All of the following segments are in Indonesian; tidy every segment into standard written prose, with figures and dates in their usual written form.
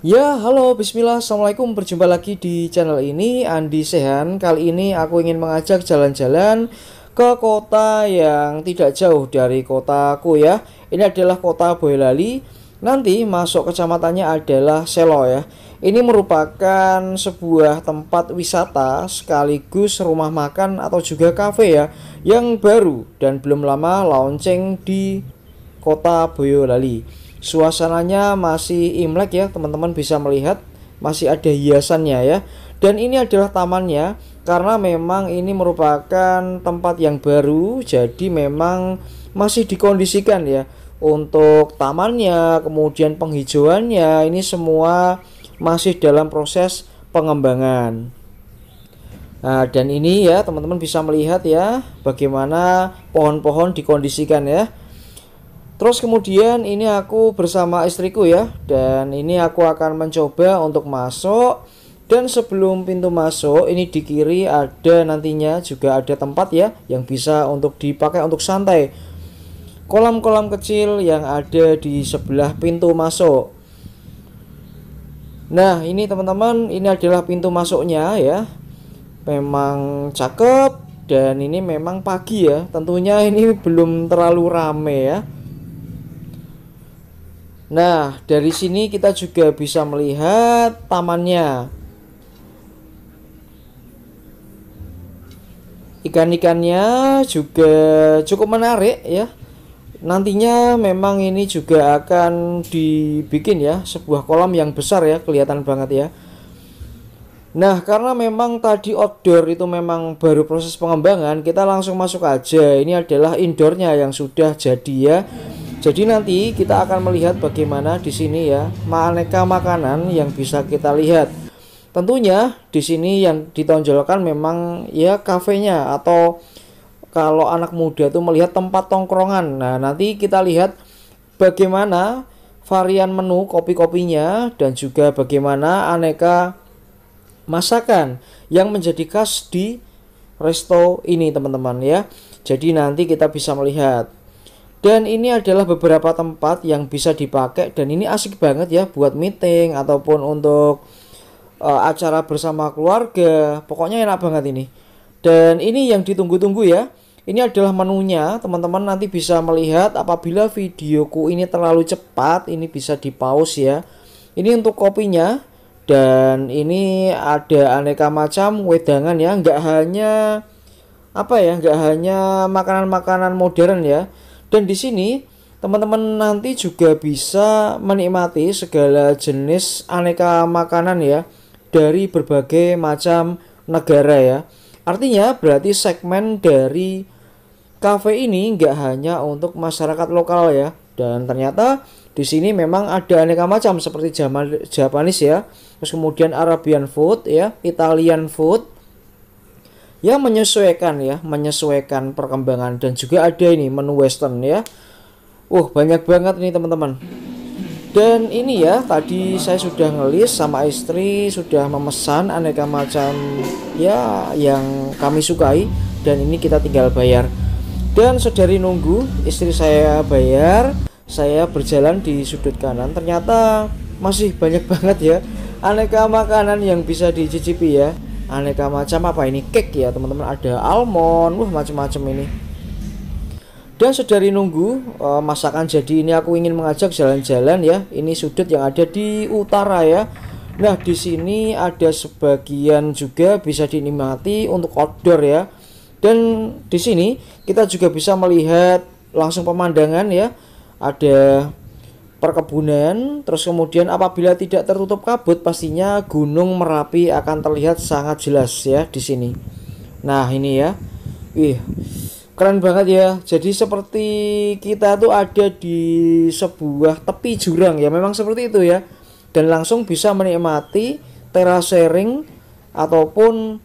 Ya, halo, bismillah, assalamualaikum. Berjumpa lagi di channel ini, Andi Sehan. Kali ini aku ingin mengajak jalan-jalan ke kota yang tidak jauh dari kotaku ya. Ini adalah kota Boyolali. Nanti masuk kecamatannya adalah Selo ya. Ini merupakan sebuah tempat wisata sekaligus rumah makan atau juga kafe ya, yang baru dan belum lama launching di kota Boyolali. Suasananya masih Imlek ya, teman-teman bisa melihat masih ada hiasannya ya. Dan ini adalah tamannya, karena memang ini merupakan tempat yang baru, jadi memang masih dikondisikan ya untuk tamannya, kemudian penghijauannya ini semua masih dalam proses pengembangan. Nah, dan ini ya teman-teman bisa melihat ya bagaimana pohon-pohon dikondisikan ya. Terus kemudian ini aku bersama istriku ya, dan ini aku akan mencoba untuk masuk. Dan sebelum pintu masuk ini di kiri ada nantinya juga ada tempat ya yang bisa untuk dipakai untuk santai. Kolam-kolam kecil yang ada di sebelah pintu masuk. Nah, ini teman-teman, ini adalah pintu masuknya ya. Memang cakep, dan ini memang pagi ya. Tentunya ini belum terlalu rame ya. Nah, dari sini kita juga bisa melihat tamannya. Ikan-ikannya juga cukup menarik ya. Nantinya memang ini juga akan dibikin ya sebuah kolam yang besar ya, kelihatan banget ya. Nah, karena memang tadi outdoor itu memang baru proses pengembangan, kita langsung masuk aja. Ini adalah indoornya yang sudah jadi ya. Jadi nanti kita akan melihat bagaimana di sini ya, aneka makanan yang bisa kita lihat. Tentunya di sini yang ditonjolkan memang ya kafenya, atau kalau anak muda tuh melihat tempat tongkrongan. Nah, nanti kita lihat bagaimana varian menu kopi-kopinya dan juga bagaimana aneka masakan yang menjadi khas di resto ini teman-teman ya. Jadi nanti kita bisa melihat. Dan ini adalah beberapa tempat yang bisa dipakai, dan ini asik banget ya buat meeting ataupun untuk acara bersama keluarga. Pokoknya enak banget ini. Dan ini yang ditunggu-tunggu ya. Ini adalah menunya, teman-teman nanti bisa melihat. Apabila videoku ini terlalu cepat, ini bisa di pause ya. Ini untuk kopinya, dan ini ada aneka macam wedangan ya. Nggak hanya nggak hanya makanan-makanan modern ya. Dan di sini teman-teman nanti juga bisa menikmati segala jenis aneka makanan ya dari berbagai macam negara ya. Artinya berarti segmen dari cafe ini nggak hanya untuk masyarakat lokal ya. Dan ternyata di sini memang ada aneka macam seperti Japanese ya. Terus kemudian Arabian food ya, Italian food. Ya menyesuaikan perkembangan, dan juga ada ini menu western ya. Banyak banget nih teman-teman. Dan ini ya tadi saya sudah ngelis sama istri, sudah memesan aneka macam ya yang kami sukai, dan ini kita tinggal bayar. Dan sedari nunggu istri saya bayar, saya berjalan di sudut kanan. Ternyata masih banyak banget ya aneka makanan yang bisa dicicipi ya. Aneka macam ini cake ya teman-teman, ada almond, macam-macam ini. Dan sedari nunggu masakan jadi, ini aku ingin mengajak jalan-jalan ya. Ini sudut yang ada di utara ya. Nah, di sini ada sebagian juga bisa dinikmati untuk outdoor ya. Dan di sini kita juga bisa melihat langsung pemandangan ya. Ada perkebunan, terus kemudian apabila tidak tertutup kabut pastinya Gunung Merapi akan terlihat sangat jelas ya di sini. Nah, ini ya. Keren banget ya. Jadi seperti kita tuh ada di sebuah tepi jurang ya. Memang seperti itu ya. Dan langsung bisa menikmati terasering ataupun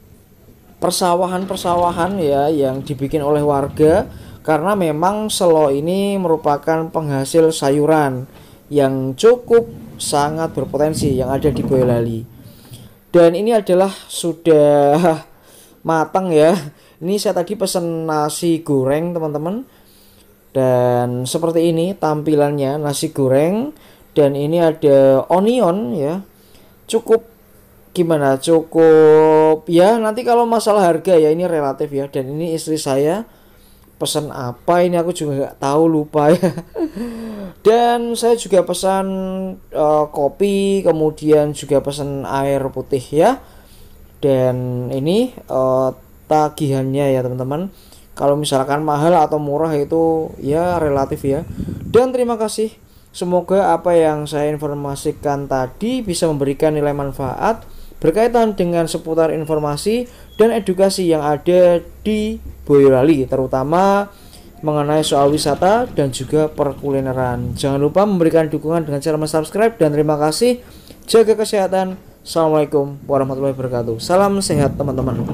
persawahan-persawahan ya yang dibikin oleh warga, karena memang Selo ini merupakan penghasil sayuran yang cukup sangat berpotensi yang ada di Boyolali. Dan ini adalah sudah matang ya. Ini saya tadi pesan nasi goreng teman-teman. Dan seperti ini tampilannya nasi goreng. Dan ini ada onion ya. cukup gimana, cukup ya. Nanti kalau masalah harga ya ini relatif ya, dan ini istri saya pesan apa ini aku juga nggak tahu, lupa ya. Dan saya juga pesan kopi, kemudian juga pesan air putih ya. Dan ini tagihannya ya teman-teman, kalau misalkan mahal atau murah itu ya relatif ya. Dan terima kasih, semoga apa yang saya informasikan tadi bisa memberikan nilai manfaat berkaitan dengan seputar informasi dan edukasi yang ada di Boyolali, terutama mengenai soal wisata dan juga perkulineran. Jangan lupa memberikan dukungan dengan cara subscribe, dan terima kasih. Jaga kesehatan. Assalamualaikum warahmatullahi wabarakatuh. Salam sehat teman-teman.